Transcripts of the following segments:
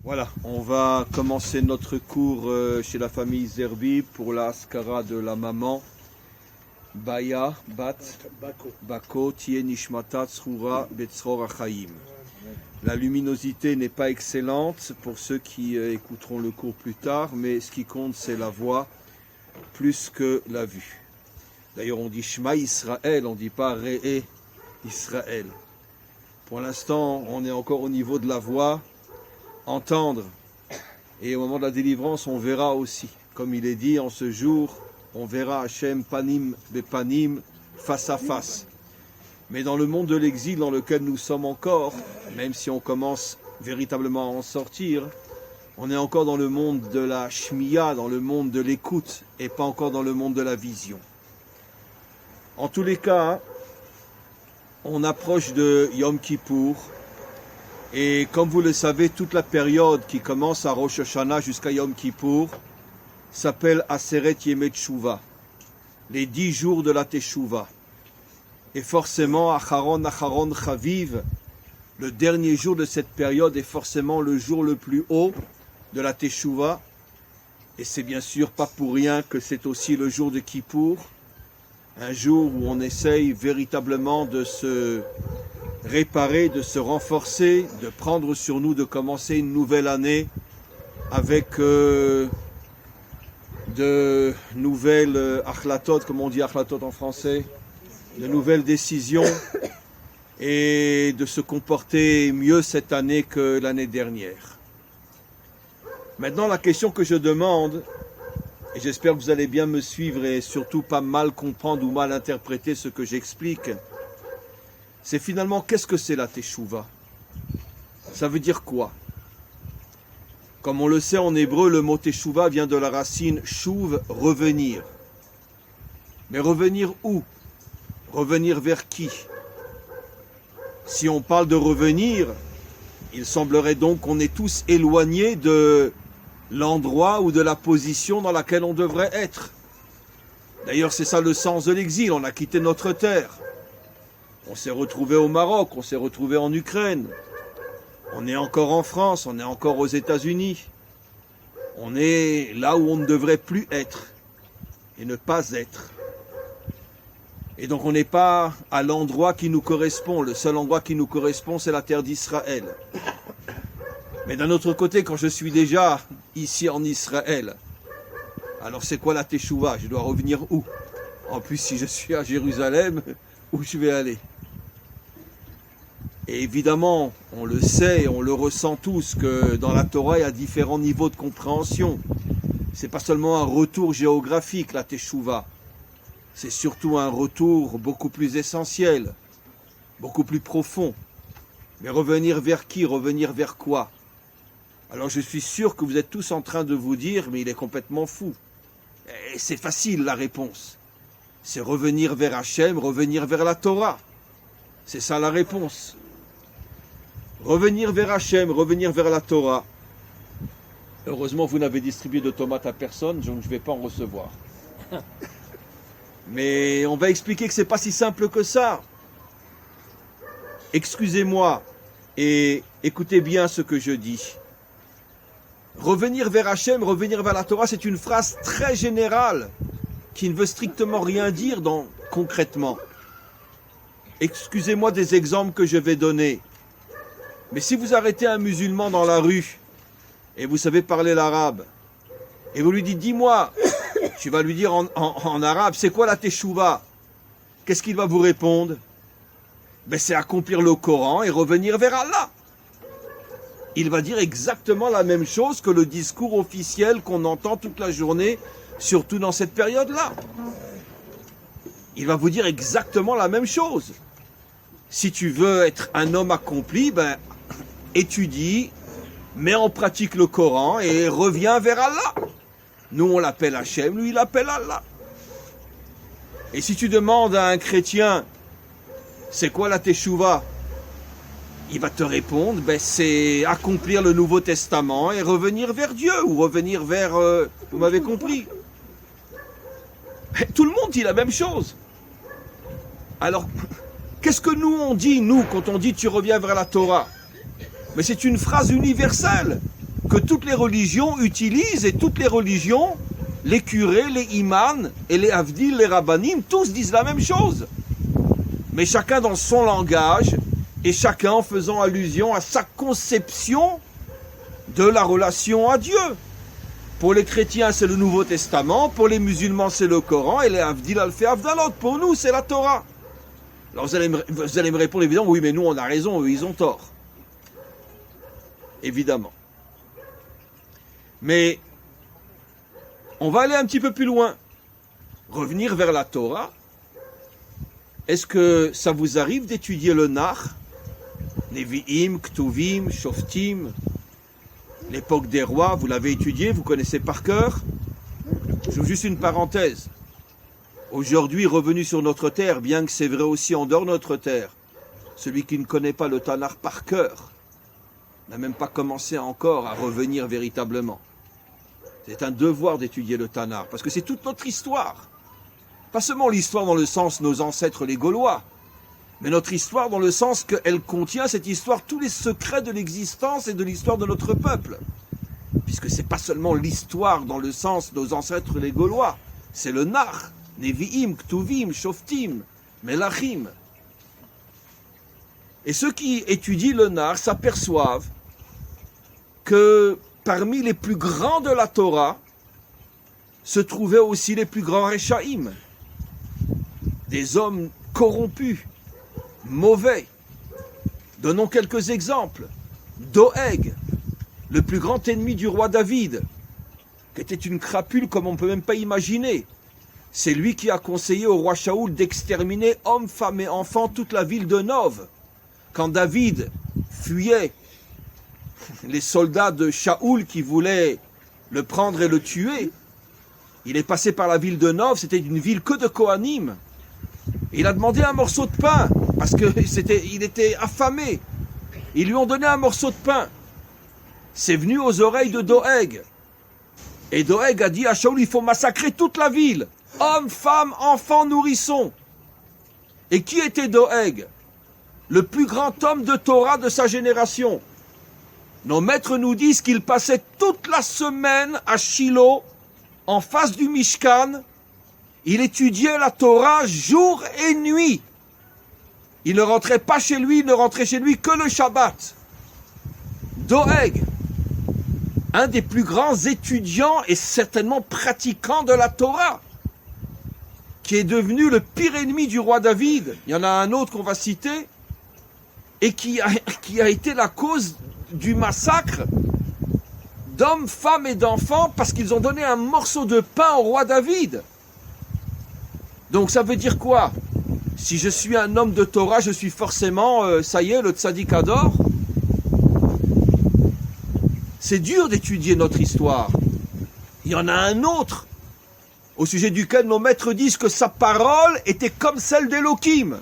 Voilà, on va commencer notre cours chez la famille Zerbi pour la Askara de la maman. Baya, Bat, Bako, Tie Nishmata, Tsrura, Betzror Achaim. La luminosité n'est pas excellente pour ceux qui écouteront le cours plus tard, mais ce qui compte c'est la voix plus que la vue. D'ailleurs on dit Shema Israël, on ne dit pas Re'e Israël. Pour l'instant on est encore au niveau de la voix, entendre. Et au moment de la délivrance on verra aussi. Comme il est dit en ce jour, on verra Hachem panim bepanim, face à face. Mais dans le monde de l'exil dans lequel nous sommes encore, même si on commence véritablement à en sortir, on est encore dans le monde de la shmiya, dans le monde de l'écoute, et pas encore dans le monde de la vision. En tous les cas, on approche de Yom Kippour, et comme vous le savez, toute la période qui commence à Rosh Hashanah jusqu'à Yom Kippour s'appelle Aseret Yemei Teshuva, les 10 jours de la Teshuva. Et forcément, Acharon Chaviv, le dernier jour de cette période est forcément le jour le plus haut de la Teshuva. Et c'est bien sûr pas pour rien que c'est aussi le jour de Kippour, un jour où on essaye véritablement de se réparer, de se renforcer, de prendre sur nous, de commencer une nouvelle année avec de nouvelles achlatot, comme on dit achlatot en français, de nouvelles décisions et de se comporter mieux cette année que l'année dernière. Maintenant, la question que je demande, et j'espère que vous allez bien me suivre et surtout pas mal comprendre ou mal interpréter ce que j'explique, c'est finalement qu'est-ce que c'est la Teshuva? Ça veut dire quoi? Comme on le sait en hébreu, le mot Teshuva vient de la racine shuv, revenir. Mais revenir où? Revenir vers qui? Si on parle de revenir, il semblerait donc qu'on est tous éloignés de l'endroit ou de la position dans laquelle on devrait être. D'ailleurs, c'est ça le sens de l'exil, on a quitté notre terre. On s'est retrouvé au Maroc, on s'est retrouvé en Ukraine. On est encore en France, on est encore aux États-Unis. On est là où on ne devrait plus être et ne pas être. Et donc on n'est pas à l'endroit qui nous correspond. Le seul endroit qui nous correspond, c'est la terre d'Israël. Mais d'un autre côté, quand je suis déjà ici en Israël, alors c'est quoi la Teshuva? Je dois revenir où? En plus, si je suis à Jérusalem, où je vais aller? Et évidemment, on le sait, on le ressent tous, que dans la Torah, il y a différents niveaux de compréhension. C'est pas seulement un retour géographique, la Teshuva. C'est surtout un retour beaucoup plus essentiel, beaucoup plus profond. Mais revenir vers qui? Revenir vers quoi? Alors je suis sûr que vous êtes tous en train de vous dire, mais il est complètement fou. Et c'est facile la réponse. C'est revenir vers Hachem, revenir vers la Torah. C'est ça la réponse. Revenir vers Hachem, revenir vers la Torah. Heureusement, vous n'avez distribué de tomates à personne, donc je ne vais pas en recevoir. Mais on va expliquer que ce n'est pas si simple que ça. Excusez-moi et écoutez bien ce que je dis. Revenir vers Hachem, revenir vers la Torah, c'est une phrase très générale qui ne veut strictement rien dire concrètement. Excusez-moi des exemples que je vais donner. Mais si vous arrêtez un musulman dans la rue et vous savez parler l'arabe et vous lui dites, dis-moi, tu vas lui dire en arabe, c'est quoi la Teshuva? Qu'est-ce qu'il va vous répondre? Ben, c'est accomplir le Coran et revenir vers Allah. Il va dire exactement la même chose que le discours officiel qu'on entend toute la journée, surtout dans cette période-là. Il va vous dire exactement la même chose. Si tu veux être un homme accompli, ben, étudie, mets en pratique le Coran et reviens vers Allah. Nous, on l'appelle Hachem, lui, il l'appelle Allah. Et si tu demandes à un chrétien, c'est quoi la Teshuva? Il va te répondre, ben, c'est accomplir le Nouveau Testament et revenir vers Dieu, ou revenir vers... vous m'avez compris? Tout le monde dit la même chose. Alors, qu'est-ce que nous on dit, nous, quand on dit tu reviens vers la Torah? Mais c'est une phrase universelle. que toutes les religions utilisent, et toutes les religions, les curés, les imams et les avdil, les rabbanim, tous disent la même chose. Mais chacun dans son langage, et chacun en faisant allusion à sa conception de la relation à Dieu. Pour les chrétiens, c'est le Nouveau Testament, pour les musulmans, c'est le Coran, et les avdil, alfé, avdalot. Pour nous, c'est la Torah. Alors vous allez me répondre évidemment, oui, mais nous, on a raison, eux, ils ont tort. Évidemment. Mais on va aller un petit peu plus loin. Revenir vers la Torah. Est-ce que ça vous arrive d'étudier le Nar, Nevi'im, Ktuvim, Shoftim, l'époque des rois, vous l'avez étudié, vous connaissez par cœur? J'ouvre juste une parenthèse. Aujourd'hui, revenu sur notre terre, bien que c'est vrai aussi en dehors de notre terre, celui qui ne connaît pas le Tanakh par cœur n'a même pas commencé encore à revenir véritablement. C'est un devoir d'étudier le Tanakh, parce que c'est toute notre histoire. Pas seulement l'histoire dans le sens nos ancêtres les Gaulois, mais notre histoire dans le sens qu'elle contient, cette histoire, tous les secrets de l'existence et de l'histoire de notre peuple. Puisque c'est pas seulement l'histoire dans le sens nos ancêtres les Gaulois, c'est le Nar, Nevi'im, Ktuvim, Shoftim, Melachim. Et ceux qui étudient le Nar s'aperçoivent que parmi les plus grands de la Torah se trouvaient aussi les plus grands Reshaïm, des hommes corrompus, mauvais. Donnons quelques exemples. Doeg, le plus grand ennemi du roi David, qui était une crapule comme on ne peut même pas imaginer. C'est lui qui a conseillé au roi Shaoul d'exterminer hommes, femmes et enfants toute la ville de Nov. Quand David fuyait les soldats de Shaoul qui voulaient le prendre et le tuer, il est passé par la ville de Nov, c'était une ville que de Kohanim. Il a demandé un morceau de pain, parce qu'il était affamé. Ils lui ont donné un morceau de pain. C'est venu aux oreilles de Doeg. Et Doeg a dit à Shaoul, il faut massacrer toute la ville. Hommes, femmes, enfants, nourrissons. Et qui était Doeg? Le plus grand homme de Torah de sa génération. Nos maîtres nous disent qu'il passait toute la semaine à Shiloh, en face du Mishkan. Il étudiait la Torah jour et nuit. Il ne rentrait pas chez lui, il ne rentrait chez lui que le Shabbat. Doeg, un des plus grands étudiants et certainement pratiquants de la Torah, qui est devenu le pire ennemi du roi David. Il y en a un autre qu'on va citer, et qui a été la cause du massacre d'hommes, femmes et d'enfants parce qu'ils ont donné un morceau de pain au roi David. Donc ça veut dire quoi? Si je suis un homme de Torah, je suis forcément, ça y est, le tzaddik adore. C'est dur d'étudier notre histoire. Il y en a un autre, au sujet duquel nos maîtres disent que sa parole était comme celle d'Elohim.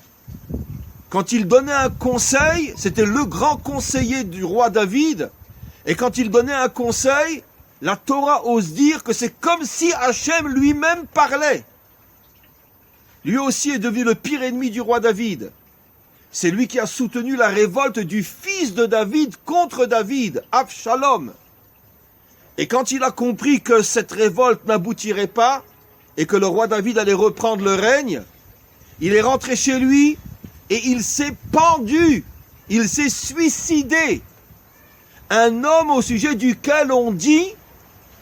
Quand il donnait un conseil, c'était le grand conseiller du roi David. Et quand il donnait un conseil, la Torah ose dire que c'est comme si Hachem lui-même parlait. Lui aussi est devenu le pire ennemi du roi David. C'est lui qui a soutenu la révolte du fils de David contre David, Avshalom. Et quand il a compris que cette révolte n'aboutirait pas, et que le roi David allait reprendre le règne, il est rentré chez lui, et il s'est pendu, il s'est suicidé. Un homme au sujet duquel on dit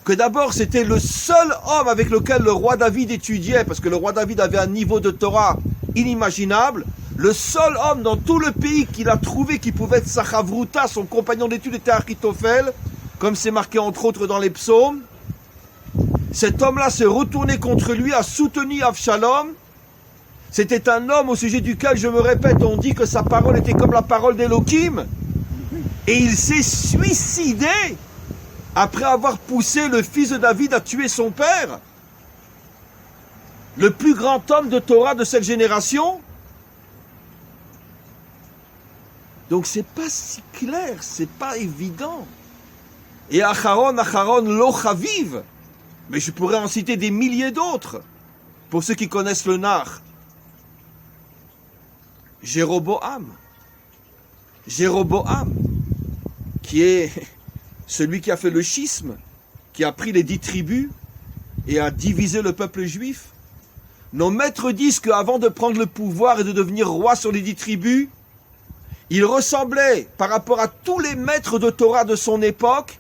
que d'abord c'était le seul homme avec lequel le roi David étudiait, parce que le roi David avait un niveau de Torah inimaginable, le seul homme dans tout le pays qu'il a trouvé qui pouvait être sa chavruta, son compagnon d'études était Achitophel, comme c'est marqué entre autres dans les psaumes. Cet homme-là s'est retourné contre lui, a soutenu Avshalom. C'était un homme au sujet duquel, je me répète, on dit que sa parole était comme la parole d'Elohim. Et il s'est suicidé après avoir poussé le fils de David à tuer son père. Le plus grand homme de Torah de cette génération. Donc c'est pas si clair, c'est pas évident. Et Acharon lo chaviv. Mais je pourrais en citer des milliers d'autres. Pour ceux qui connaissent le Nar. Jéroboam, qui est celui qui a fait le schisme, qui a pris les 10 tribus et a divisé le peuple juif. Nos maîtres disent qu'avant de prendre le pouvoir et de devenir roi sur les 10 tribus, il ressemblait, par rapport à tous les maîtres de Torah de son époque,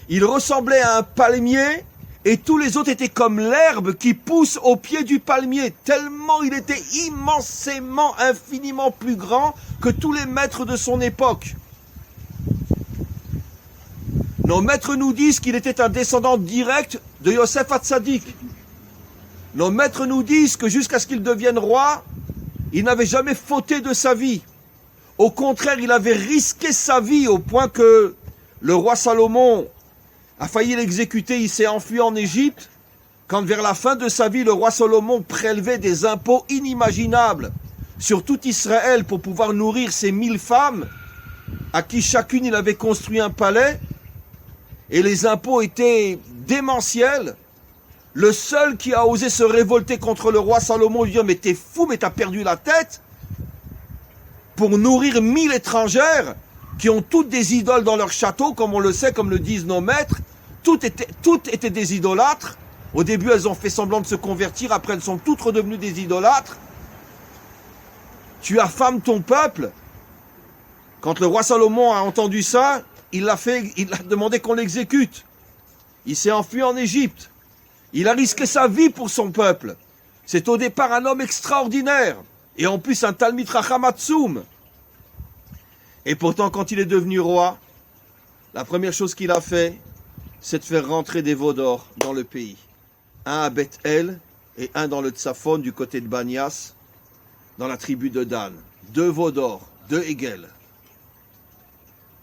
il ressemblait à un palmier et tous les autres étaient comme l'herbe qui pousse au pied du palmier, tellement il était immensément, infiniment plus grand que tous les maîtres de son époque. Nos maîtres nous disent qu'il était un descendant direct de Yosef Hatzadik. Nos maîtres nous disent que jusqu'à ce qu'il devienne roi, il n'avait jamais fauté de sa vie. Au contraire, il avait risqué sa vie au point que le roi Salomon a failli l'exécuter. Il s'est enfui en Égypte. Quand vers la fin de sa vie, le roi Salomon prélevait des impôts inimaginables sur tout Israël pour pouvoir nourrir ses 1000 femmes, à qui chacune il avait construit un palais, et les impôts étaient démentiels. Le seul qui a osé se révolter contre le roi Salomon, lui dit « Mais t'es fou, mais t'as perdu la tête !» pour nourrir 1000 étrangères qui ont toutes des idoles dans leur château, comme on le sait, comme le disent nos maîtres. Toutes étaient des idolâtres. Au début, elles ont fait semblant de se convertir, après elles sont toutes redevenues des idolâtres. Tu affames ton peuple. Quand le roi Salomon a entendu ça, il a demandé qu'on l'exécute. Il s'est enfui en Égypte. Il a risqué sa vie pour son peuple. C'est au départ un homme extraordinaire. Et en plus un Talmid Chacham Atzoum. Et pourtant, quand il est devenu roi, la première chose qu'il a fait, c'est de faire rentrer des veaux d'or dans le pays. Un à Beth-El et un dans le Tzafon du côté de Banias, dans la tribu de Dan. 2 veaux d'or, 2 égels.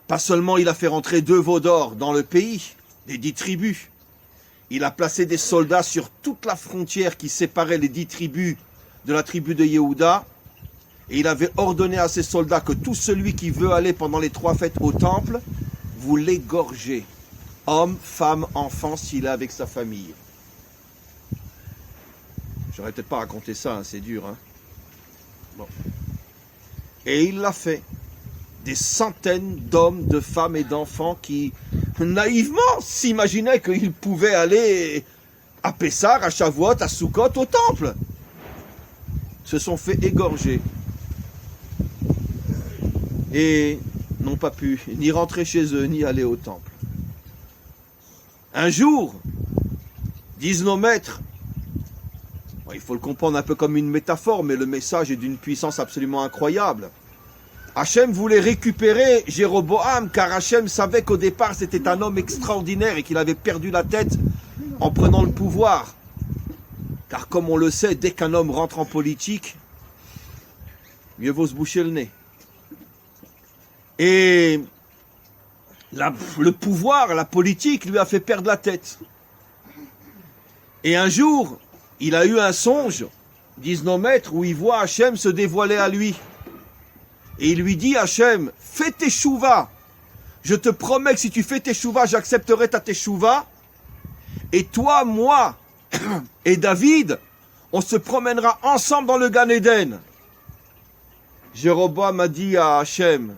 Pas seulement il a fait rentrer 2 veaux d'or dans le pays, les 10 tribus. Il a placé des soldats sur toute la frontière qui séparait les 10 tribus de la tribu de Yehuda, et il avait ordonné à ses soldats que tout celui qui veut aller pendant les 3 fêtes au temple, vous l'égorgez, homme, femme, enfant, s'il est avec sa famille. J'aurais peut-être pas raconté ça, hein, c'est dur. Hein. Bon. Et il l'a fait. Des centaines d'hommes, de femmes et d'enfants qui, naïvement, s'imaginaient qu'ils pouvaient aller à Pessah, à Shavuot, à Sukkot, au temple, se sont fait égorger et n'ont pas pu ni rentrer chez eux, ni aller au temple. Un jour, disent nos maîtres, il faut le comprendre un peu comme une métaphore, mais le message est d'une puissance absolument incroyable. Hachem voulait récupérer Jéroboam, car Hachem savait qu'au départ c'était un homme extraordinaire et qu'il avait perdu la tête en prenant le pouvoir. Car comme on le sait, dès qu'un homme rentre en politique, mieux vaut se boucher le nez. Et le pouvoir, la politique lui a fait perdre la tête. Et un jour, il a eu un songe, disent nos maîtres, où il voit Hachem se dévoiler à lui. Et il lui dit, Hachem, fais teshuva. Je te promets que si tu fais teshuva, j'accepterai ta teshuva. Et toi, moi et David, on se promènera ensemble dans le Gan Eden. Jéroboam a dit à Hachem,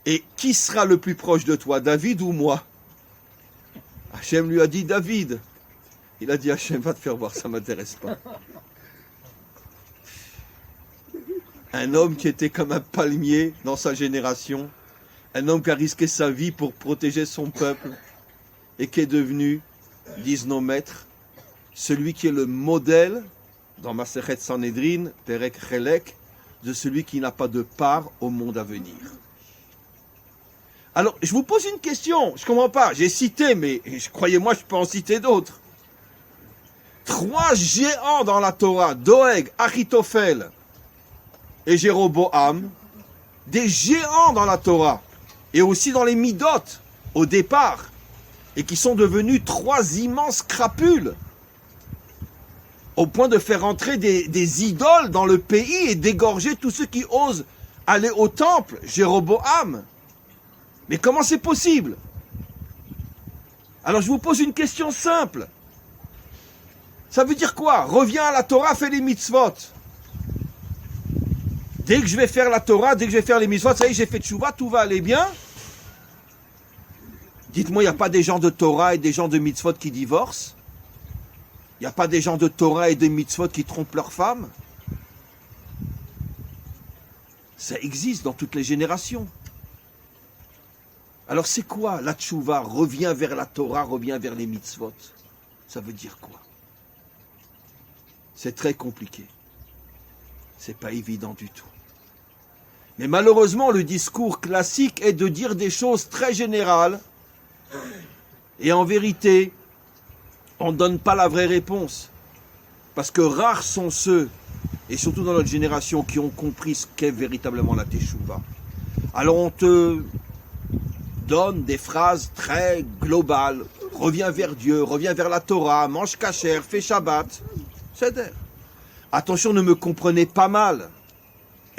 et qui sera le plus proche de toi, David ou moi? Hachem lui a dit, David. Il a dit, Hachem, va te faire voir, ça ne m'intéresse pas. Un homme qui était comme un palmier dans sa génération, un homme qui a risqué sa vie pour protéger son peuple, et qui est devenu, disent nos maîtres, celui qui est le modèle, dans Masechet Sanhedrin, Perek Chelek, de celui qui n'a pas de part au monde à venir. Alors, je vous pose une question, je ne comprends pas, j'ai cité, mais croyez-moi, je peux en citer d'autres. 3 géants dans la Torah, Doeg, Achitophel et Jéroboam, des géants dans la Torah, et aussi dans les Midot, au départ, et qui sont devenus 3 immenses crapules, au point de faire entrer des idoles dans le pays et d'égorger tous ceux qui osent aller au temple, Jéroboam. Mais comment c'est possible? Alors je vous pose une question simple. Ça veut dire quoi? Reviens à la Torah, fais les mitzvot. Dès que je vais faire la Torah, dès que je vais faire les mitzvot, ça y est, j'ai fait tchouva, tout va aller bien. Dites-moi, il n'y a pas des gens de Torah et des gens de mitzvot qui divorcent? Il n'y a pas des gens de Torah et de mitzvot qui trompent leurs femmes? Ça existe dans toutes les générations. Alors c'est quoi la tchouva? Revient vers la Torah, revient vers les mitzvot. Ça veut dire quoi? C'est très compliqué. C'est pas évident du tout. Mais malheureusement, le discours classique est de dire des choses très générales. Et en vérité, on ne donne pas la vraie réponse. Parce que rares sont ceux, et surtout dans notre génération, qui ont compris ce qu'est véritablement la teshuva. Alors on te donne des phrases très globales. Reviens vers Dieu, reviens vers la Torah, mange kasher, fais Shabbat. C'est-à-dire, attention, ne me comprenez pas mal.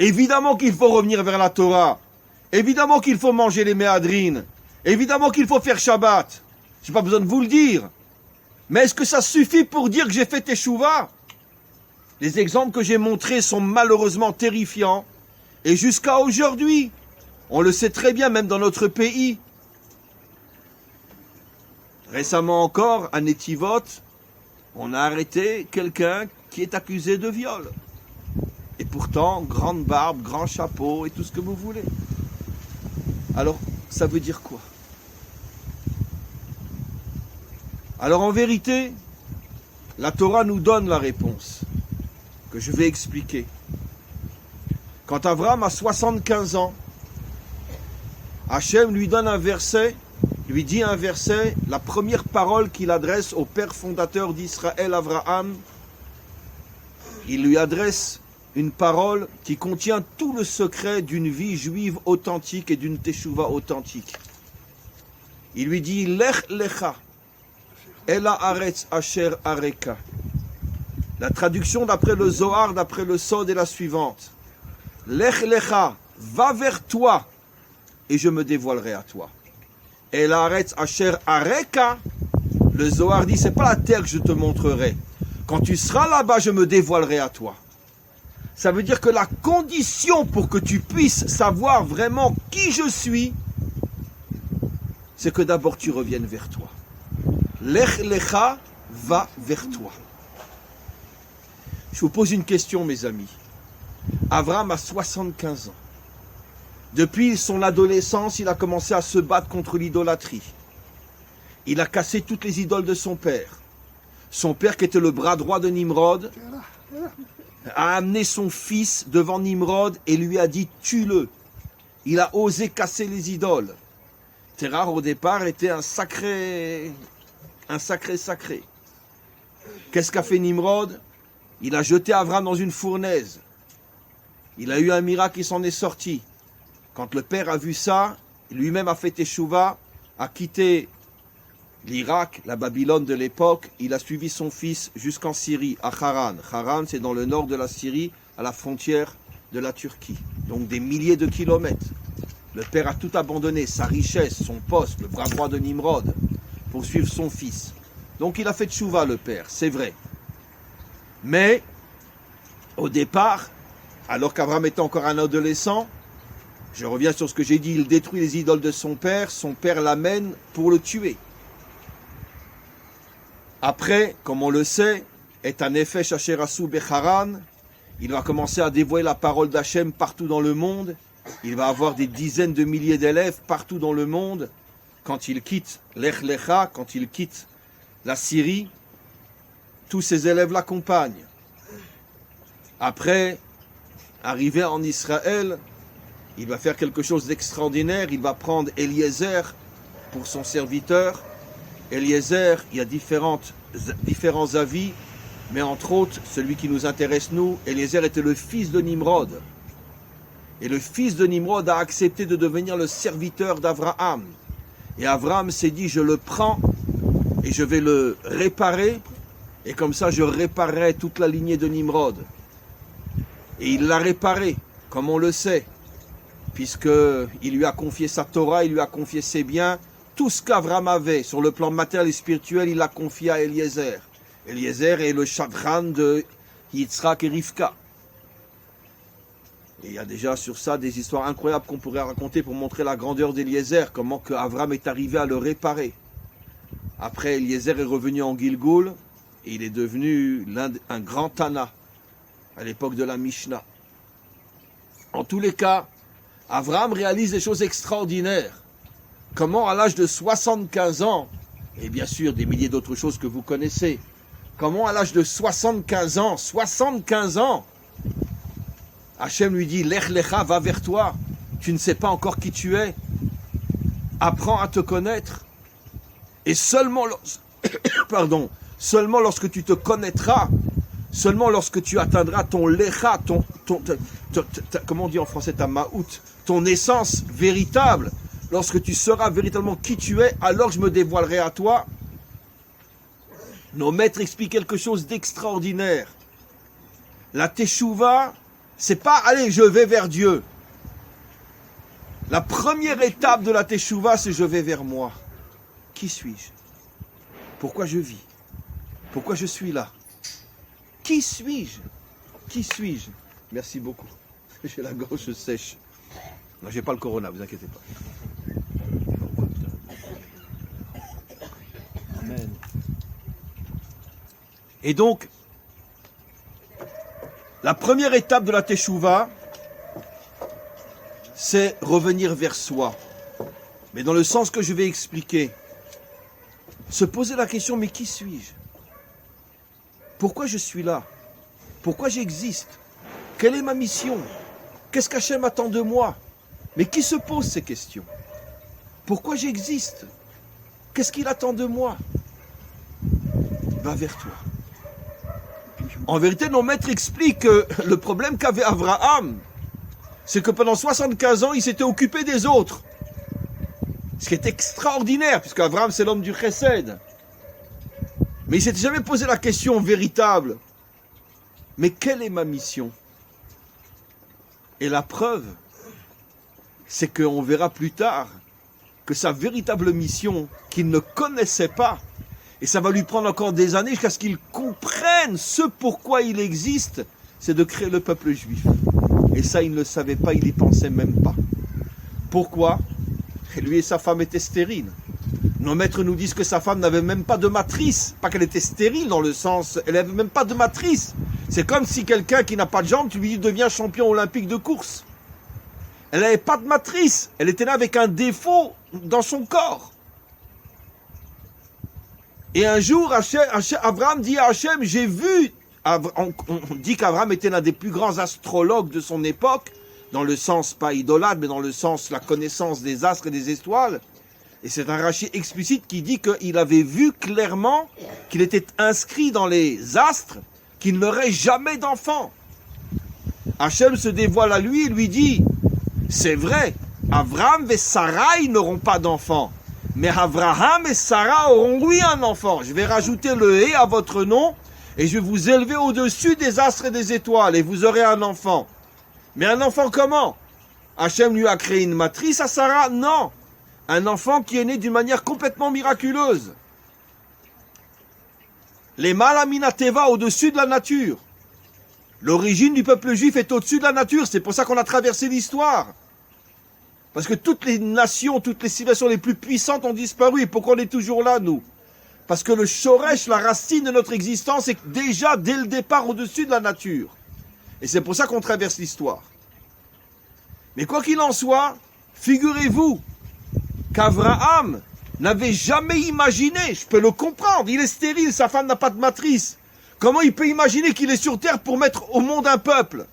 Évidemment qu'il faut revenir vers la Torah. Évidemment qu'il faut manger les méhadrines. Évidemment qu'il faut faire Shabbat. Je n'ai pas besoin de vous le dire. Mais est-ce que ça suffit pour dire que j'ai fait teshuva? Les exemples que j'ai montrés sont malheureusement terrifiants. Et jusqu'à aujourd'hui, on le sait très bien, même dans notre pays. Récemment encore, à Netivot, on a arrêté quelqu'un qui est accusé de viol. Et pourtant, grande barbe, grand chapeau et tout ce que vous voulez. Alors, ça veut dire quoi? Alors en vérité, la Torah nous donne la réponse, que je vais expliquer. Quand Abraham a 75 ans, Hachem lui donne un verset, lui dit un verset, la première parole qu'il adresse au père fondateur d'Israël, Abraham. Il lui adresse une parole qui contient tout le secret d'une vie juive authentique et d'une teshuva authentique. Il lui dit, Lech lecha, ela aretz asher areka. La traduction d'après le Zohar, d'après le Sod est la suivante. Lech lecha, va vers toi, et je me dévoilerai à toi. Ela aretz asher areka, le Zohar dit, c'est pas la terre que je te montrerai. Quand tu seras là-bas, je me dévoilerai à toi. Ça veut dire que la condition pour que tu puisses savoir vraiment qui je suis, c'est que d'abord tu reviennes vers toi. Lech lecha, va vers toi. Je vous pose une question, mes amis. Abraham a 75 ans. Depuis son adolescence, il a commencé à se battre contre l'idolâtrie. Il a cassé toutes les idoles de son père. Son père, qui était le bras droit de Nimrod, a amené son fils devant Nimrod et lui a dit « tue-le ». Il a osé casser les idoles. Terah, au départ, était un sacré. Qu'est-ce qu'a fait Nimrod? Il a jeté Abraham dans une fournaise. Il a eu un miracle qui s'en est sorti. Quand le père a vu ça, lui-même a fait teshuva, a quitté l'Irak, la Babylone de l'époque. Il a suivi son fils jusqu'en Syrie, à Haran. Haran, c'est dans le nord de la Syrie, à la frontière de la Turquie. Donc des milliers de kilomètres. Le père a tout abandonné, sa richesse, son poste, le bras droit de Nimrod, pour suivre son fils. Donc il a fait teshuva, le père, c'est vrai. Mais, au départ, alors qu'Abraham était encore un adolescent, je reviens sur ce que j'ai dit, il détruit les idoles de son père l'amène pour le tuer. Après, comme on le sait, est un Nefesh Asher Asu Becharan, il va commencer à dévoiler la parole d'Hachem partout dans le monde, il va avoir des dizaines de milliers d'élèves partout dans le monde. Quand il quitte Lech Lecha, quand il quitte la Syrie, tous ces élèves l'accompagnent. Après, arrivé en Israël, il va faire quelque chose d'extraordinaire, il va prendre Eliezer pour son serviteur. Eliezer, il y a différents avis, mais entre autres, celui qui nous intéresse nous, Eliezer était le fils de Nimrod. Et le fils de Nimrod a accepté de devenir le serviteur d'Abraham. Et Abraham s'est dit, je le prends et je vais le réparer, et comme ça je réparerai toute la lignée de Nimrod. Et il l'a réparé, comme on le sait, puisqu'il lui a confié sa Torah, il lui a confié ses biens, tout ce qu'Abraham avait sur le plan matériel et spirituel, il l'a confié à Eliezer. Eliezer est le shadchan de Yitzhak et Rivka. Et il y a déjà sur ça des histoires incroyables qu'on pourrait raconter pour montrer la grandeur d'Eliezer, comment que Avram est arrivé à le réparer. Après, Eliezer est revenu en Gilgoul et il est devenu un grand Tana à l'époque de la Mishnah. En tous les cas, Avram réalise des choses extraordinaires. Comment à l'âge de 75 ans, et bien sûr des milliers d'autres choses que vous connaissez, comment à l'âge de 75 ans, Hachem lui dit, Lech Lecha, va vers toi, tu ne sais pas encore qui tu es, apprends à te connaître, et seulement lorsque tu te connaîtras, seulement lorsque tu atteindras ton Lecha, comment on dit en français, ta Ma'out, ton essence véritable, lorsque tu sauras véritablement qui tu es, alors je me dévoilerai à toi. Nos maîtres expliquent quelque chose d'extraordinaire. La Teshuvah, c'est pas « allez, je vais vers Dieu ». La première étape de la Teshuvah, c'est « je vais vers moi ». Qui suis-je? Pourquoi je vis? Pourquoi je suis là? Qui suis-je? Qui suis-je? Merci beaucoup. J'ai la gorge sèche. Non, j'ai pas le corona, vous inquiétez pas. Amen. Et donc, la première étape de la Teshuvah, c'est revenir vers soi. Mais dans le sens que je vais expliquer. Se poser la question, mais qui suis-je? Pourquoi je suis là? Pourquoi j'existe? Quelle est ma mission? Qu'est-ce qu'Hachem attend de moi? Mais qui se pose ces questions? Pourquoi j'existe? Qu'est-ce qu'il attend de moi? Va vers toi. En vérité, nos maîtres expliquent que le problème qu'avait Abraham, c'est que pendant 75 ans, il s'était occupé des autres. Ce qui est extraordinaire, puisque Abraham, c'est l'homme du chesed. Mais il ne s'était jamais posé la question véritable. Mais quelle est ma mission? Et la preuve, c'est qu'on verra plus tard que sa véritable mission, qu'il ne connaissait pas, et ça va lui prendre encore des années jusqu'à ce qu'il comprenne ce pourquoi il existe, c'est de créer le peuple juif. Et ça, il ne le savait pas, il n'y pensait même pas. Pourquoi? Lui et sa femme étaient stériles. Nos maîtres nous disent que sa femme n'avait même pas de matrice. Pas qu'elle était stérile dans le sens, elle n'avait même pas de matrice. C'est comme si quelqu'un qui n'a pas de jambes, tu lui dis deviens champion olympique de course. Elle n'avait pas de matrice. Elle était là avec un défaut dans son corps. Et un jour, Abraham dit à Hachem, j'ai vu, on dit qu'Abraham était l'un des plus grands astrologues de son époque, dans le sens pas idolâtre, mais dans le sens la connaissance des astres et des étoiles. Et c'est un Rashi explicite qui dit qu'il avait vu clairement qu'il était inscrit dans les astres, qu'il n'aurait jamais d'enfant. Hachem se dévoile à lui et lui dit, c'est vrai, Abraham et Sarai n'auront pas d'enfant, mais Abraham et Sarah auront oui un enfant. Je vais rajouter le « et » à votre nom, et je vais vous élever au-dessus des astres et des étoiles, et vous aurez un enfant. Mais un enfant comment? Hachem lui a créé une matrice à Sarah? Non. Un enfant qui est né d'une manière complètement miraculeuse. Les Malaminateva au-dessus de la nature. L'origine du peuple juif est au-dessus de la nature. C'est pour ça qu'on a traversé l'histoire. Parce que toutes les nations, toutes les civilisations les plus puissantes ont disparu. Et pourquoi on est toujours là, nous? Parce que le shoresh, la racine de notre existence, est déjà, dès le départ, au-dessus de la nature. Et c'est pour ça qu'on traverse l'histoire. Mais quoi qu'il en soit, figurez-vous qu'Abraham n'avait jamais imaginé, je peux le comprendre, il est stérile, sa femme n'a pas de matrice. Comment il peut imaginer qu'il est sur terre pour mettre au monde un peuple?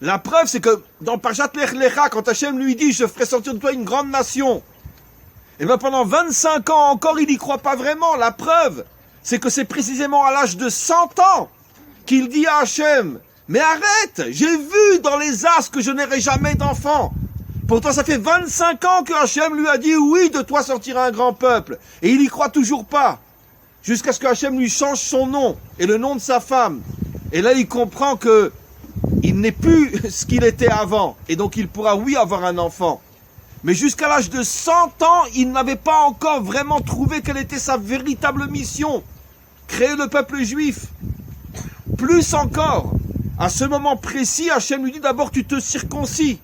La preuve, c'est que dans Parashat Lech Lecha, quand Hachem lui dit « Je ferai sortir de toi une grande nation », et bien pendant 25 ans encore, il n'y croit pas vraiment. La preuve, c'est que c'est précisément à l'âge de 100 ans qu'il dit à Hachem « Mais arrête, j'ai vu dans les astres que je n'aurai jamais d'enfant. » Pourtant, ça fait 25 ans que Hachem lui a dit « Oui, de toi sortira un grand peuple. » Et il n'y croit toujours pas. Jusqu'à ce que Hachem lui change son nom et le nom de sa femme. Et là, il comprend que il n'est plus ce qu'il était avant. Et donc, il pourra, oui, avoir un enfant. Mais jusqu'à l'âge de 100 ans, il n'avait pas encore vraiment trouvé quelle était sa véritable mission. Créer le peuple juif. Plus encore, À ce moment précis, Hachem lui dit d'abord tu te circoncis.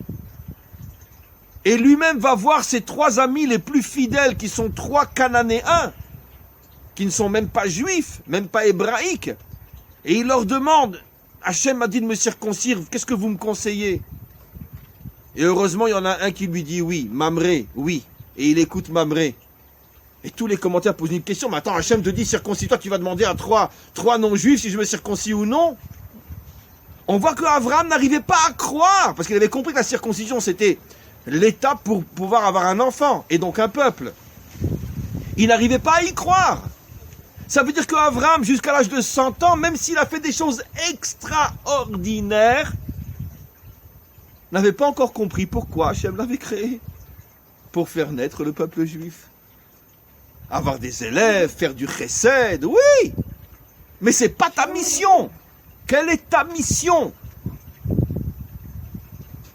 Et lui-même va voir ses 3 amis les plus fidèles qui sont 3 Cananéens, qui ne sont même pas juifs, même pas hébraïques. Et il leur demande, Hachem m'a dit de me circoncire, qu'est-ce que vous me conseillez? Et heureusement, il y en a un qui lui dit oui, Mamré, oui. Et il écoute Mamré. Et tous les commentaires posent une question, mais attends, Hachem te dit circoncis-toi, tu vas demander à 3 non-juifs si je me circoncis ou non? On voit que Abraham n'arrivait pas à croire, parce qu'il avait compris que la circoncision, c'était l'étape pour pouvoir avoir un enfant, et donc un peuple. Il n'arrivait pas à y croire. Ça veut dire qu'Abraham, jusqu'à l'âge de 100 ans, même s'il a fait des choses extraordinaires, n'avait pas encore compris pourquoi Hachem l'avait créé. Pour faire naître le peuple juif. Avoir des élèves, faire du chesed, oui. Mais c'est pas ta mission. Quelle est ta mission?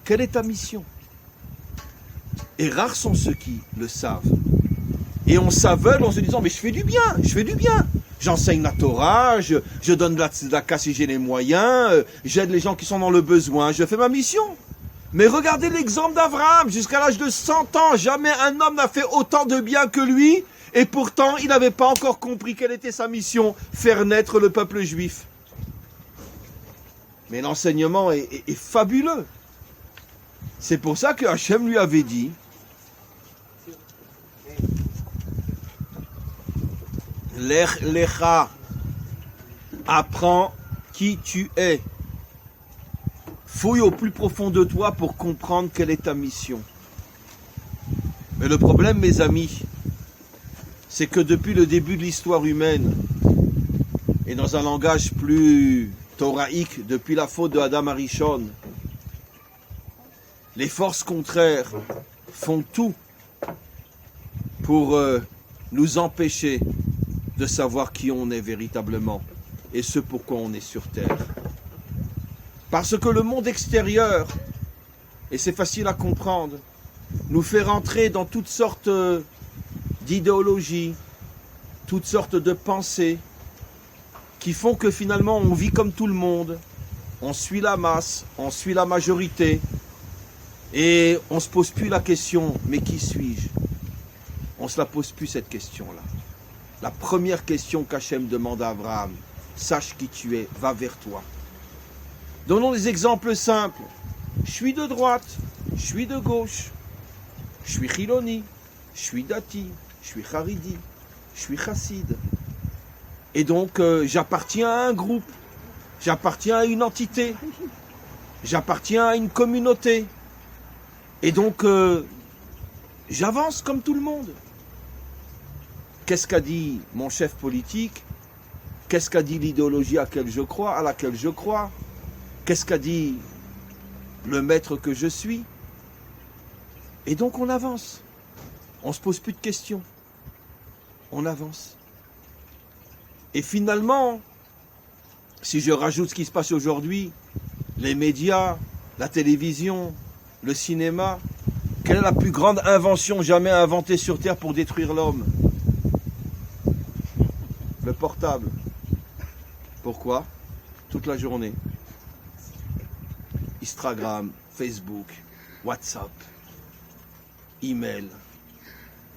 Quelle est ta mission? Et rares sont ceux qui le savent. Et on s'aveugle en se disant, mais je fais du bien. J'enseigne la Torah, je donne de la tzedaka si j'ai les moyens, j'aide les gens qui sont dans le besoin, je fais ma mission. Mais regardez l'exemple d'Abraham, jusqu'à l'âge de 100 ans, jamais un homme n'a fait autant de bien que lui, et pourtant il n'avait pas encore compris quelle était sa mission, faire naître le peuple juif. Mais l'enseignement est fabuleux. C'est pour ça que Hachem lui avait dit, Lech lecha, apprends qui tu es. Fouille au plus profond de toi pour comprendre quelle est ta mission. Mais le problème, mes amis, c'est que depuis le début de l'histoire humaine, et dans un langage plus thoraïque, depuis la faute de Adam Arishon, les forces contraires font tout pour nous empêcher de savoir qui on est véritablement et ce pourquoi on est sur terre. Parce que le monde extérieur, et c'est facile à comprendre, nous fait rentrer dans toutes sortes d'idéologies, toutes sortes de pensées qui font que finalement on vit comme tout le monde, on suit la masse, on suit la majorité et on ne se pose plus la question, mais qui suis-je? On ne se la pose plus cette question-là. La première question qu'Hachem demande à Abraham, sache qui tu es, va vers toi. Donnons des exemples simples. Je suis de droite, je suis de gauche, je suis chiloni, je suis dati, je suis haridi, je suis chassid. Et donc j'appartiens à un groupe, j'appartiens à une entité, j'appartiens à une communauté. Et donc j'avance comme tout le monde. Qu'est-ce qu'a dit mon chef politique? Qu'est-ce qu'a dit l'idéologie à laquelle je crois? Qu'est-ce qu'a dit le maître que je suis? Et donc on avance. On ne se pose plus de questions. On avance. Et finalement, si je rajoute ce qui se passe aujourd'hui, les médias, la télévision, le cinéma, quelle est la plus grande invention jamais inventée sur Terre pour détruire l'homme? Le portable. Pourquoi? Toute la journée. Instagram, Facebook, WhatsApp, email,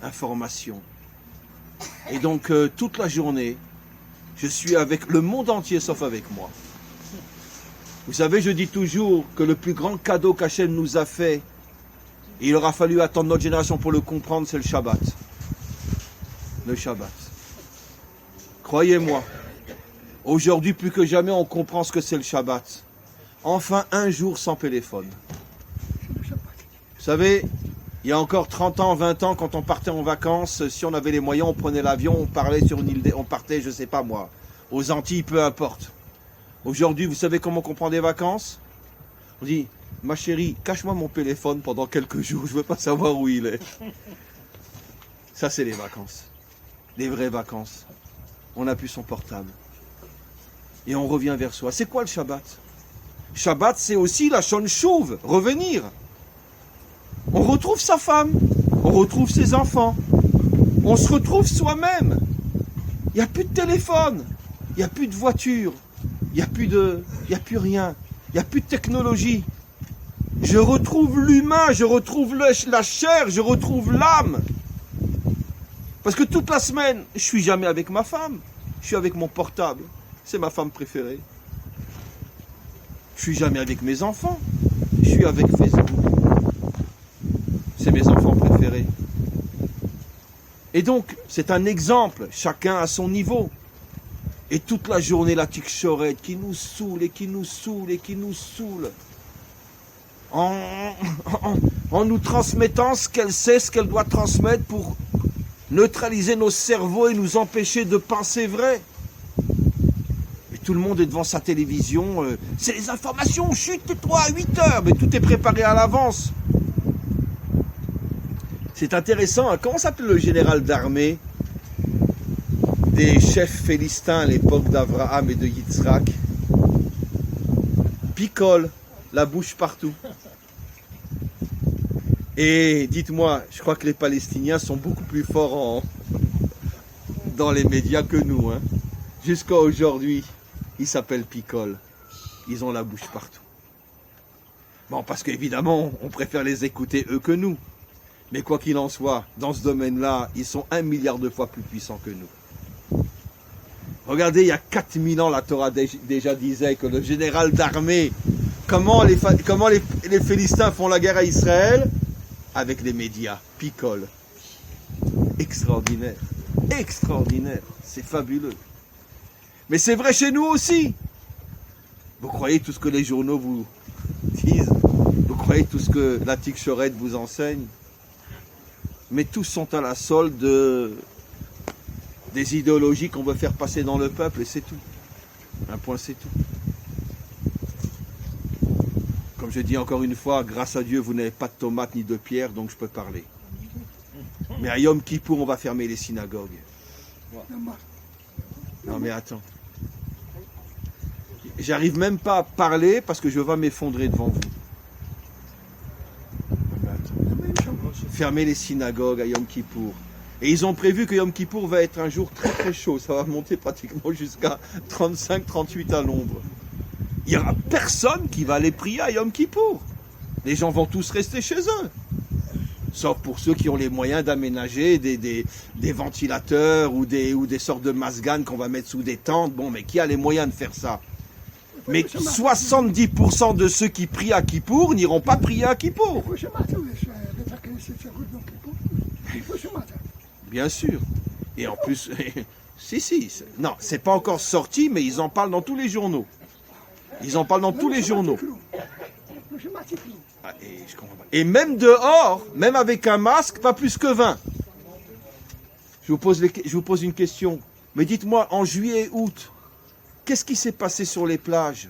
information. Et donc toute la journée, je suis avec le monde entier sauf avec moi. Vous savez, je dis toujours que le plus grand cadeau qu'Hachem nous a fait, et il aura fallu attendre notre génération pour le comprendre, c'est le Shabbat. Le Shabbat. Croyez-moi, aujourd'hui plus que jamais on comprend ce que c'est le Shabbat. Enfin un jour sans téléphone. Vous savez, il y a encore 30 ans, 20 ans, quand on partait en vacances, si on avait les moyens, on prenait l'avion, on parlait sur une île, on partait, je sais pas moi, aux Antilles, peu importe. Aujourd'hui, vous savez comment on prend des vacances? On dit, ma chérie, cache-moi mon téléphone pendant quelques jours, je veux pas savoir où il est. Ça, c'est les vacances. Les vraies vacances. On n'a plus son portable. Et on revient vers soi. C'est quoi le Shabbat? Shabbat, c'est aussi la Shon Shuv, revenir. On retrouve sa femme, on retrouve ses enfants, on se retrouve soi-même. Il n'y a plus de téléphone, il n'y a plus de voiture, il n'y a plus rien. n'y a plus de technologie. Je retrouve l'humain, je retrouve la chair, je retrouve l'âme. Parce que toute la semaine, je suis jamais avec ma femme. Je suis avec mon portable. C'est ma femme préférée. Je suis jamais avec mes enfants. Je suis avec Facebook. C'est mes enfants préférés. Et donc, c'est un exemple, chacun à son niveau. Et toute la journée, la tikchoret qui nous saoule et qui nous saoule et qui nous saoule. En nous transmettant ce qu'elle sait, ce qu'elle doit transmettre pour neutraliser nos cerveaux et nous empêcher de penser vrai. Et tout le monde est devant sa télévision. C'est les informations, chut, tais-toi à 8 heures. Mais tout est préparé à l'avance. C'est intéressant, hein. Comment s'appelle le général d'armée des chefs philistins à l'époque d'Abraham et de Yitzhak? Picole, la bouche partout. Et dites-moi, je crois que les Palestiniens sont beaucoup plus forts dans les médias que nous. Hein. Jusqu'à aujourd'hui, ils s'appellent Picole. Ils ont la bouche partout. Bon, parce qu'évidemment, on préfère les écouter eux que nous. Mais quoi qu'il en soit, dans ce domaine-là, ils sont 1 milliard de fois plus puissants que nous. Regardez, il y a 4000 ans, la Torah déjà disait que le général d'armée, comment les Philistins font la guerre à Israël? Avec les médias, Picole. Extraordinaire. Extraordinaire. C'est fabuleux. Mais c'est vrai chez nous aussi. Vous croyez tout ce que les journaux vous disent? Vous croyez tout ce que la tikchoret vous enseigne? Mais tous sont à la solde des idéologies qu'on veut faire passer dans le peuple et c'est tout. Un point, c'est tout. Comme je dis encore une fois, grâce à Dieu, vous n'avez pas de tomates ni de pierres, donc je peux parler. Mais à Yom Kippour, on va fermer les synagogues. Non mais attends. J'arrive même pas à parler parce que je vais m'effondrer devant vous. Fermer les synagogues à Yom Kippour. Et ils ont prévu que Yom Kippour va être un jour très très chaud. Ça va monter pratiquement jusqu'à 35-38 à l'ombre. Il n'y aura personne qui va aller prier à Yom Kippour. Les gens vont tous rester chez eux. Sauf pour ceux qui ont les moyens d'aménager des ventilateurs ou des sortes de masganes qu'on va mettre sous des tentes. Bon, mais qui a les moyens de faire ça? Mais 70% de ceux qui prient à Kippour n'iront pas prier à Kippour. Bien sûr. Et en plus, si. Non, c'est pas encore sorti, mais ils en parlent dans tous les journaux. Ils en parlent dans tous les journaux. Ah, et même dehors, même avec un masque, pas plus que 20. Je vous pose une question. Mais dites-moi, en juillet et août, qu'est-ce qui s'est passé sur les plages?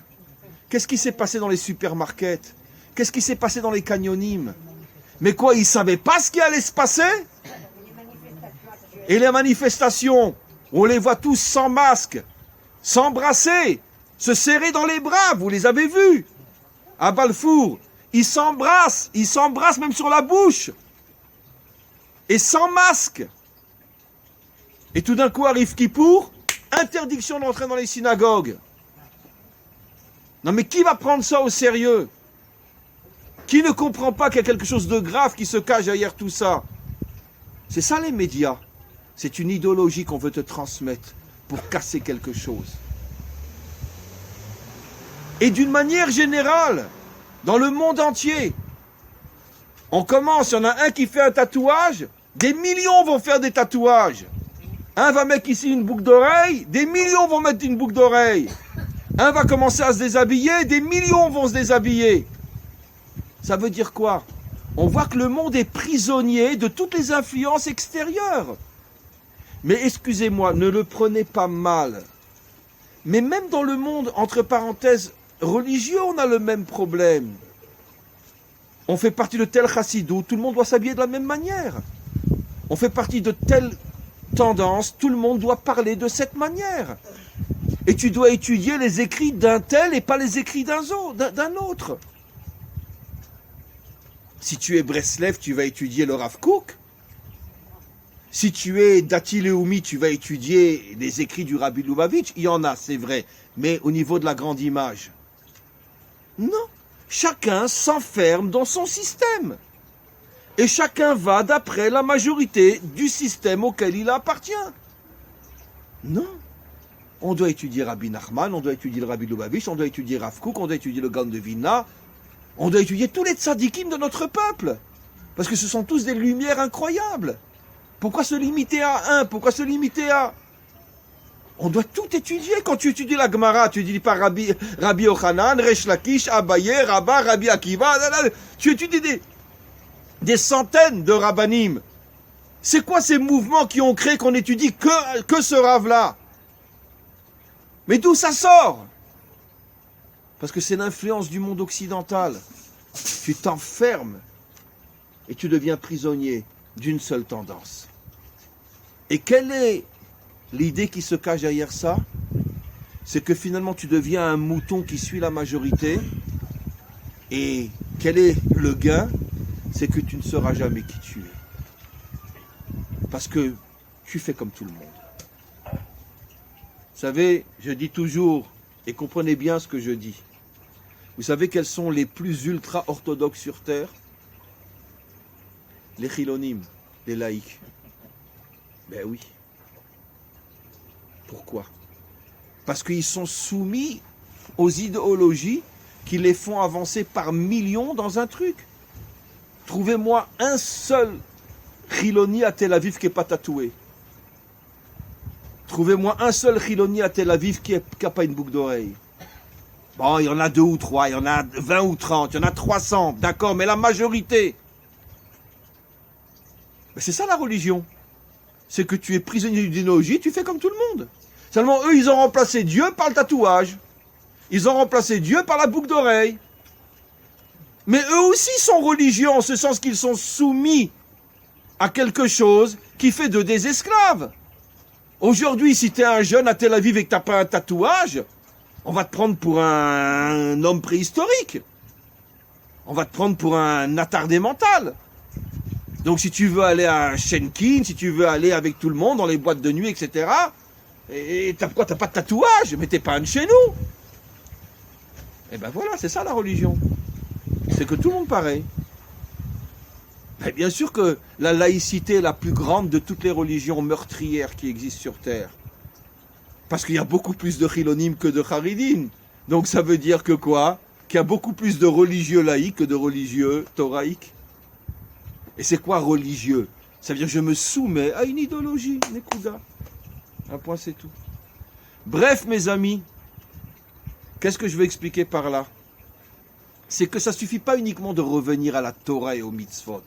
Qu'est-ce qui s'est passé dans les supermarkets? Qu'est-ce qui s'est passé dans les canyonimes? Mais quoi, ils ne savaient pas ce qui allait se passer? Et les manifestations, on les voit tous sans masque, s'embrasser, se serrer dans les bras, vous les avez vus. À Balfour, ils s'embrassent même sur la bouche. Et sans masque. Et tout d'un coup arrive Kippour, interdiction d'entrer dans les synagogues. Non mais qui va prendre ça au sérieux? Qui ne comprend pas qu'il y a quelque chose de grave qui se cache derrière tout ça? C'est ça les médias. C'est une idéologie qu'on veut te transmettre pour casser quelque chose. Et d'une manière générale, dans le monde entier, on commence, il y en a un qui fait un tatouage, des millions vont faire des tatouages. Un va mettre ici une boucle d'oreille, des millions vont mettre une boucle d'oreille. Un va commencer à se déshabiller, des millions vont se déshabiller. Ça veut dire quoi? On voit que le monde est prisonnier de toutes les influences extérieures. Mais excusez-moi, ne le prenez pas mal. Mais même dans le monde, entre parenthèses, religieux, on a le même problème. On fait partie de tel chassidou, tout le monde doit s'habiller de la même manière. On fait partie de telle tendance, tout le monde doit parler de cette manière. Et tu dois étudier les écrits d'un tel et pas les écrits d'un autre. Si tu es Breslev, tu vas étudier le Rav Kook. Si tu es Dati Leumi, tu vas étudier les écrits du Rabbi Lubavitch. Il y en a, c'est vrai, mais au niveau de la grande image. Non. Chacun s'enferme dans son système. Et chacun va d'après la majorité du système auquel il appartient. Non. On doit étudier Rabbi Nachman, on doit étudier le Rabbi Lubavitch, on doit étudier Rav Kook, on doit étudier le Gaon de Vilna, on doit étudier tous les tzadikim de notre peuple. Parce que ce sont tous des lumières incroyables. Pourquoi se limiter à un? Pourquoi se limiter à... On doit tout étudier. Quand tu étudies la Gemara, tu dis pas Rabbi Yochanan, Resh Lakish, Abaye, Rabba, Rabbi Akiva, tu étudies des centaines de rabbanim. C'est quoi ces mouvements qui ont créé qu'on étudie que ce rave-là? Mais d'où ça sort? Parce que c'est l'influence du monde occidental. Tu t'enfermes et tu deviens prisonnier d'une seule tendance. Et quelle est l'idée qui se cache derrière ça? C'est que finalement tu deviens un mouton qui suit la majorité. Et quel est le gain? C'est que tu ne sauras jamais qui tu es. Parce que tu fais comme tout le monde. Vous savez, je dis toujours, et comprenez bien ce que je dis. Vous savez quels sont les plus ultra-orthodoxes sur Terre? Les chilonim, les laïcs. Ben oui. Pourquoi? Parce qu'ils sont soumis aux idéologies qui les font avancer par millions dans un truc. Trouvez-moi un seul chiloni à Tel Aviv qui n'est pas tatoué. Trouvez-moi un seul chiloni à Tel Aviv qui n'a pas une boucle d'oreille. Bon, il y en a 2 ou 3, il y en a 20 ou 30, il y en a 300, d'accord, mais la majorité. Mais c'est ça la religion. C'est que tu es prisonnier d'une idéologie, tu fais comme tout le monde. Seulement, eux, ils ont remplacé Dieu par le tatouage. Ils ont remplacé Dieu par la boucle d'oreille. Mais eux aussi sont religieux en ce sens qu'ils sont soumis à quelque chose qui fait d'eux des esclaves. Aujourd'hui, si tu es un jeune à Tel Aviv et que tu n'as pas un tatouage, on va te prendre pour un homme préhistorique. On va te prendre pour un attardé mental. Donc si tu veux aller à Shenkin, si tu veux aller avec tout le monde dans les boîtes de nuit, etc., et pourquoi t'as pas de tatouage? Mais t'es pas un de chez nous. Et ben voilà, c'est ça la religion. C'est que tout le monde pareil. Mais bien sûr que la laïcité est la plus grande de toutes les religions meurtrières qui existent sur Terre. Parce qu'il y a beaucoup plus de chilonim que de charidim. Donc ça veut dire que quoi? Qu'il y a beaucoup plus de religieux laïcs que de religieux thoraïques. Et c'est quoi religieux? Ça veut dire que je me soumets à une idéologie, Nekuda. Un point, c'est tout. Bref, mes amis, qu'est-ce que je veux expliquer par là? C'est que ça ne suffit pas uniquement de revenir à la Torah et aux mitzvot.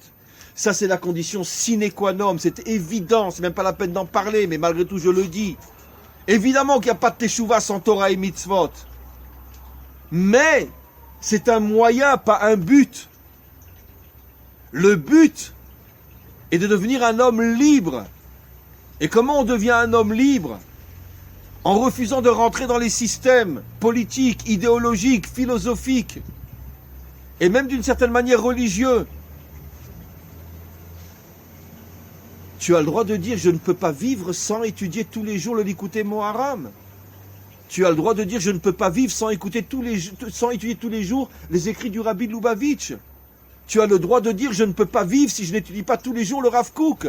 Ça, c'est la condition sine qua non, c'est évident, c'est même pas la peine d'en parler, mais malgré tout, je le dis. Évidemment qu'il n'y a pas de teshuva sans Torah et mitzvot. Mais, c'est un moyen, pas un but. Le but est de devenir un homme libre. Et comment on devient un homme libre? En refusant de rentrer dans les systèmes politiques, idéologiques, philosophiques, et même d'une certaine manière religieux. Tu as le droit de dire, je ne peux pas vivre sans étudier tous les jours le Likutei Moharam. Tu as le droit de dire, je ne peux pas vivre sans étudier tous les jours les écrits du Rabbi Lubavitch. Tu as le droit de dire, je ne peux pas vivre si je n'étudie pas tous les jours le Rav Kook.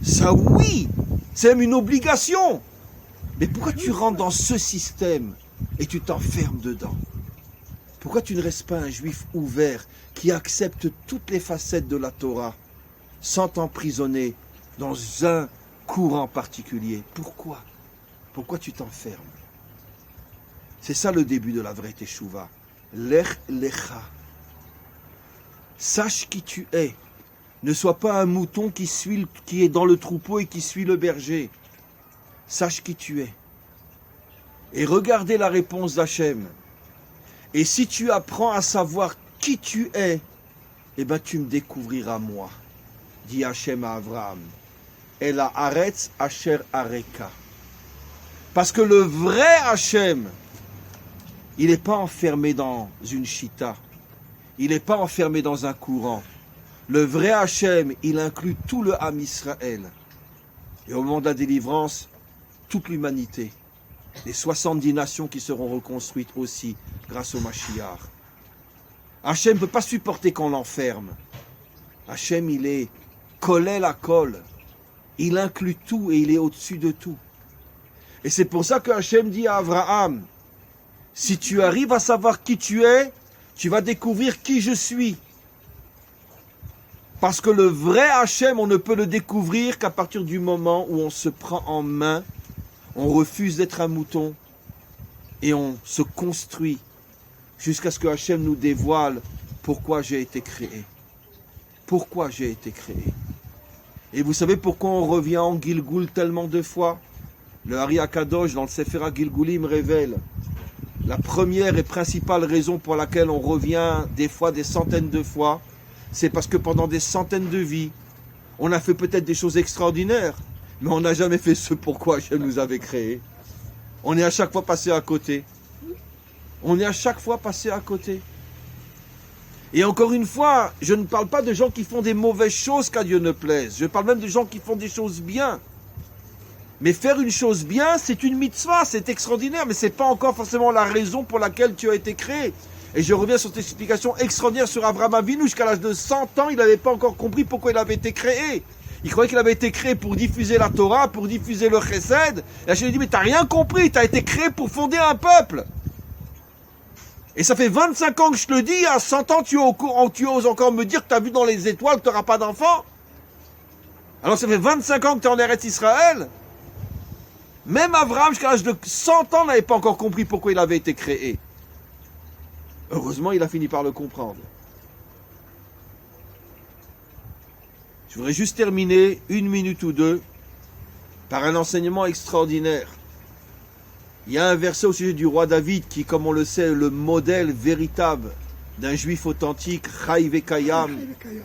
Ça oui, c'est même une obligation. Mais pourquoi tu rentres dans ce système et tu t'enfermes dedans? Pourquoi tu ne restes pas un juif ouvert qui accepte toutes les facettes de la Torah sans t'emprisonner dans un courant particulier? Pourquoi? Pourquoi tu t'enfermes? C'est ça le début de la vraie teshuva. Lech lecha. Sache qui tu es. Ne sois pas un mouton qui est dans le troupeau et qui suit le berger. Sache qui tu es. Et regardez la réponse d'Hachem. Et si tu apprends à savoir qui tu es, eh ben tu me découvriras moi, dit Hachem à Abraham. Et la Haaretz Asher Areka. Parce que le vrai Hachem, il n'est pas enfermé dans une chita. Il n'est pas enfermé dans un courant. Le vrai Hachem, il inclut tout le Ham Israël. Et au moment de la délivrance, toute l'humanité. les 70 nations qui seront reconstruites aussi grâce au Mashiach. Hachem ne peut pas supporter qu'on l'enferme. Hachem, il est collé la colle. Il inclut tout et il est au-dessus de tout. Et c'est pour ça que Hachem dit à Abraham, si tu arrives à savoir qui tu es, tu vas découvrir qui je suis. Parce que le vrai Hachem, on ne peut le découvrir qu'à partir du moment où on se prend en main, on refuse d'être un mouton et on se construit jusqu'à ce que Hachem nous dévoile pourquoi j'ai été créé. Pourquoi j'ai été créé. Et vous savez pourquoi on revient en Gilgoul tellement de fois? Le Hari Akadosh dans le Sefer Gilgoulim révèle la première et principale raison pour laquelle on revient des fois des centaines de fois, c'est parce que pendant des centaines de vies, on a fait peut-être des choses extraordinaires, mais on n'a jamais fait ce pourquoi Hachem nous avait créés. On est à chaque fois passé à côté. On est à chaque fois passé à côté. Et encore une fois, je ne parle pas de gens qui font des mauvaises choses qu'à Dieu ne plaise. Je parle même de gens qui font des choses bien. Mais faire une chose bien, c'est une mitzvah, c'est extraordinaire, mais ce n'est pas encore forcément la raison pour laquelle tu as été créé. Et je reviens sur cette explication extraordinaire sur Abraham Avinu. Jusqu'à l'âge de 100 ans, il n'avait pas encore compris pourquoi il avait été créé. Il croyait qu'il avait été créé pour diffuser la Torah, pour diffuser le chesed. Et Hachem lui dit, mais tu n'as rien compris, tu as été créé pour fonder un peuple. Et ça fait 25 ans que je te le dis, à 100 ans, tu oses encore me dire que tu as vu dans les étoiles que tu n'auras pas d'enfant. Alors ça fait 25 ans que tu es en Eretz Israël. Même Abraham, jusqu'à l'âge de 100 ans, n'avait pas encore compris pourquoi il avait été créé. Heureusement, il a fini par le comprendre. Je voudrais juste terminer 1 minute ou 2 par un enseignement extraordinaire. Il y a un verset au sujet du roi David qui, comme on le sait, est le modèle véritable d'un juif authentique, Chai Vekayam,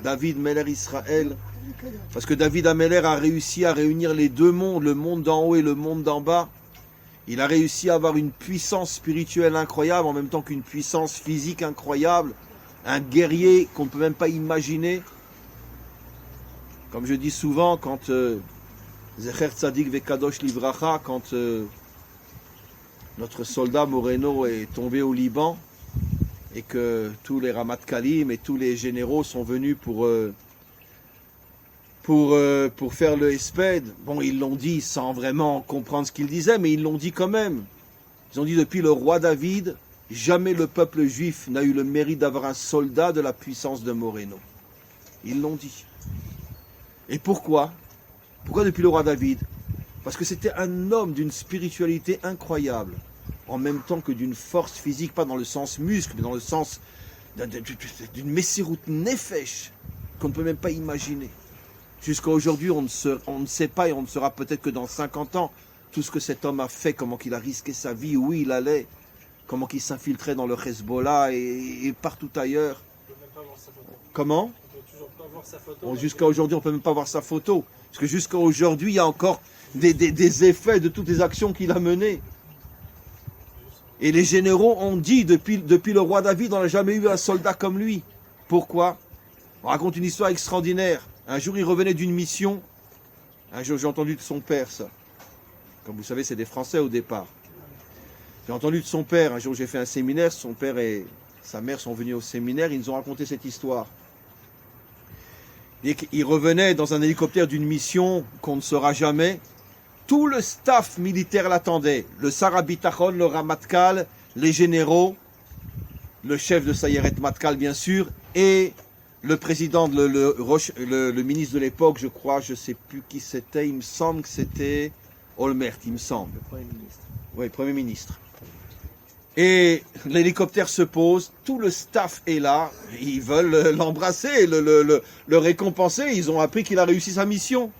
David Meler Israël. Parce que David Ameller a réussi à réunir les deux mondes, le monde d'en haut et le monde d'en bas. Il a réussi à avoir une puissance spirituelle incroyable, en même temps qu'une puissance physique incroyable. Un guerrier qu'on ne peut même pas imaginer. Comme je dis souvent, quand Zecher Tzadik Vekadosh Livracha, quand notre soldat Moreno est tombé au Liban, et que tous les Ramat Kalim et tous les généraux sont venus pour faire le Hesped. Bon, ils l'ont dit sans vraiment comprendre ce qu'ils disaient, mais ils l'ont dit quand même. Ils ont dit depuis le roi David, jamais le peuple juif n'a eu le mérite d'avoir un soldat de la puissance de Moreno. Ils l'ont dit. Et pourquoi? Pourquoi depuis le roi David? Parce que c'était un homme d'une spiritualité incroyable, en même temps que d'une force physique, pas dans le sens muscle, mais dans le sens d'une messirut nefesh, qu'on ne peut même pas imaginer. Jusqu'à aujourd'hui, on ne sait pas et on ne saura peut-être que dans 50 ans, tout ce que cet homme a fait, comment il a risqué sa vie, où il allait, comment il s'infiltrait dans le Hezbollah et partout ailleurs. On peut même pas voir sa photo. Comment? On peut toujours pas voir sa photo. Jusqu'à aujourd'hui, on ne peut même pas voir sa photo. Parce que jusqu'à aujourd'hui, il y a encore des effets de toutes les actions qu'il a menées. Et les généraux ont dit, depuis le roi David, on n'a jamais eu un soldat comme lui. Pourquoi? On raconte une histoire extraordinaire. Un jour, il revenait d'une mission. Un jour, j'ai entendu de son père, ça. Comme vous savez, c'est des Français au départ. J'ai entendu de son père. Un jour, j'ai fait un séminaire. Son père et sa mère sont venus au séminaire. Ils nous ont raconté cette histoire. Il revenait dans un hélicoptère d'une mission qu'on ne saura jamais. Tout le staff militaire l'attendait. Le Sarah Bitachon, le Ramatkal, les généraux, le chef de Sayeret Matkal, bien sûr, et le président, le ministre de l'époque, je crois, je ne sais plus qui c'était, il me semble que c'était Olmert, il me semble. Le Premier ministre. Oui, Premier ministre. Et l'hélicoptère se pose, tout le staff est là, ils veulent l'embrasser, le récompenser, ils ont appris qu'il a réussi sa mission.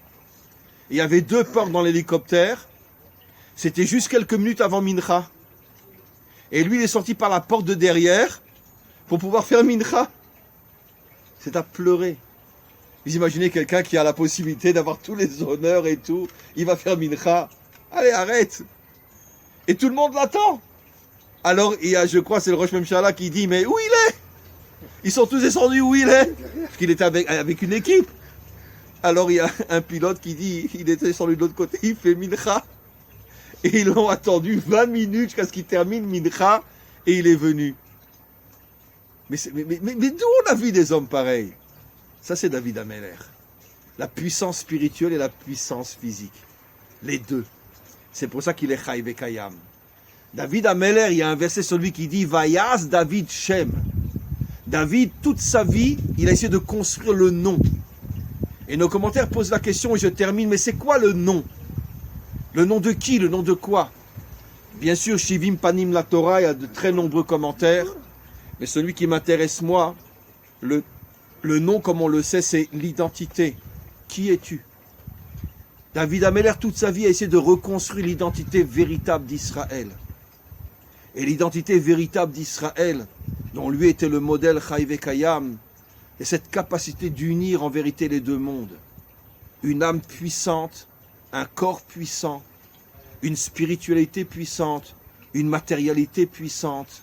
Il y avait 2 portes dans l'hélicoptère, c'était juste quelques minutes avant Mincha. Et lui, il est sorti par la porte de derrière pour pouvoir faire Mincha. C'est à pleurer. Vous imaginez quelqu'un qui a la possibilité d'avoir tous les honneurs et tout, il va faire Mincha. Allez, arrête. Et tout le monde l'attend. Alors, il y a, je crois, c'est le Rosh Memshala qui dit, mais où il est? Ils sont tous descendus où il est? Parce qu'il était avec une équipe. Alors, il y a un pilote qui dit, il était descendu de l'autre côté, il fait Mincha. Et ils l'ont attendu 20 minutes jusqu'à ce qu'il termine Mincha et il est venu. Mais d'où on a vu des hommes pareils? Ça, c'est David Ameller. La puissance spirituelle et la puissance physique. Les deux. C'est pour ça qu'il est Chai Vekayam. David Ameller, il y a un verset sur lui qui dit Vayas David Shem. David, toute sa vie, il a essayé de construire le nom. Et nos commentaires posent la question, et je termine, mais c'est quoi le nom? Le nom de qui? Le nom de quoi? Bien sûr, Shivim Panim la Torah, il y a de très nombreux commentaires, mais celui qui m'intéresse moi, le nom, comme on le sait, c'est l'identité. Qui es-tu? David Ameller, toute sa vie, a essayé de reconstruire l'identité véritable d'Israël. Et l'identité véritable d'Israël, dont lui était le modèle Chai Vekayam, et cette capacité d'unir en vérité les deux mondes. Une âme puissante, un corps puissant, une spiritualité puissante, une matérialité puissante,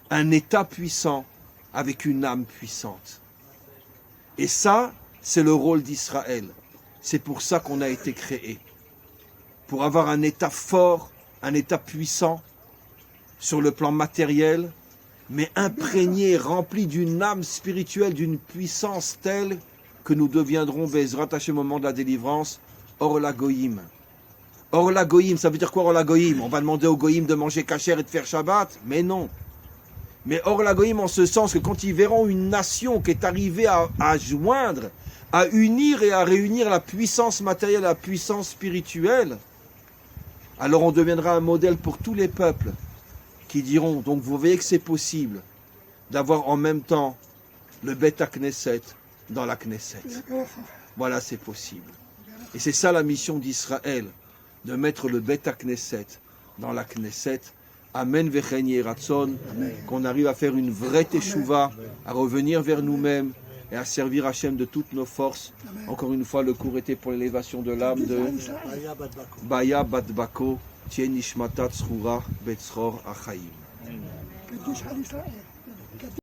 un état puissant avec une âme puissante. Et ça, c'est le rôle d'Israël. C'est pour ça qu'on a été créé. Pour avoir un état fort, un état puissant, sur le plan matériel, mais imprégné, rempli d'une âme spirituelle, d'une puissance telle que nous deviendrons, Bezrat Hashem, au moment de la délivrance, Or la Goïm. Or la Goïm, ça veut dire quoi Or la Goïm? On va demander aux Goïm de manger kasher et de faire Shabbat? Mais non. Mais Or la Goïm en ce sens que quand ils verront une nation qui est arrivée à joindre, à unir et à réunir la puissance matérielle et la puissance spirituelle, alors on deviendra un modèle pour tous les peuples qui diront, donc vous voyez que c'est possible d'avoir en même temps le Bet Knesset dans la Knesset. Voilà, c'est possible. Et c'est ça la mission d'Israël, de mettre le Bet Knesset dans la Knesset. Amen vechen yeh ratzon, qu'on arrive à faire une vraie teshuva, à revenir vers nous-mêmes et à servir Hachem de toutes nos forces. Encore une fois, le cours était pour l'élévation de l'âme de Baya Bat Bako, Tien Nishmatat Tzroura Betzror Achaim.